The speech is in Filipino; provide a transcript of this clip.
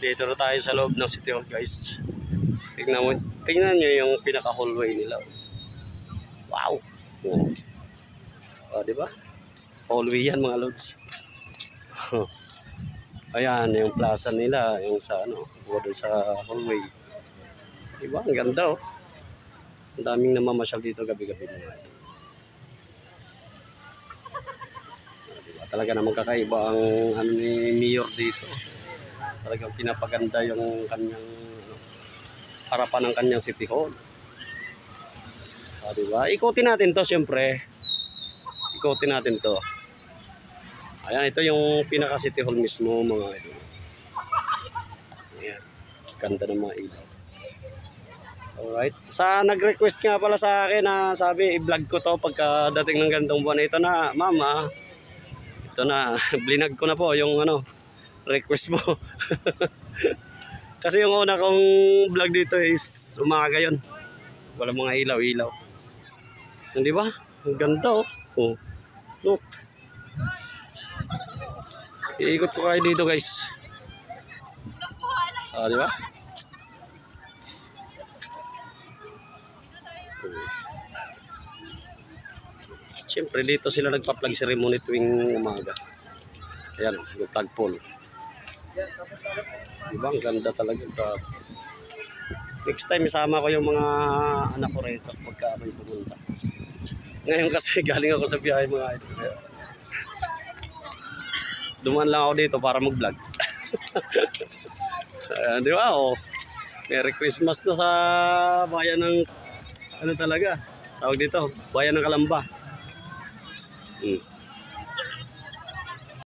Dito na tayo sa loob ng City Hall, guys. Tingnan nyo yung pinaka-hallway nila. Wow! Oh, di ba? Hallway yan, mga lods. Ayan, yung plaza nila, yung sa ano, doon sa hallway. Di ba? Ang ganda, oh. Ang daming namamasyal dito gabi-gabi mga ito. Diba? Talaga namang kakaiba ang ano ni Mayor dito. Talagang pinapaganda yung kanyang harapan ng kanyang City Hall. Diba? Ikutin natin to, siyempre. Ikutin natin to. Ayan, ito yung pinaka City Hall mismo, mga ito. Ayan. Ganda ng mga ilaw. Alright. Nag-request nga pala sa akin na sabi, i-vlog ko to pagkadating ng ganitong buwan. Ito na, mama. Ito na, blinag ko na po yung ano, request mo. Kasi yung una kong vlog dito is umaga yun. Walang mga ilaw-ilaw. Hindi ba? Ang ganda, oh. Oh. Look. Iikot ko kayo dito, guys. Di ba? Siyempre dito sila nagpa-plug ceremony tuwing umaga. Ayan, yung plug pole. Diba? Ang ganda talaga. Next time isama ko yung mga anak ko rito pagka may pumunta. Ngayon kasi galing ako sa biyahe, mga ito. Dumaan lang ako dito para mag-vlog. Di ba? Oh, Merry Christmas na sa bayan ng ano talaga. Tawag dito, bayan ng Kalamba.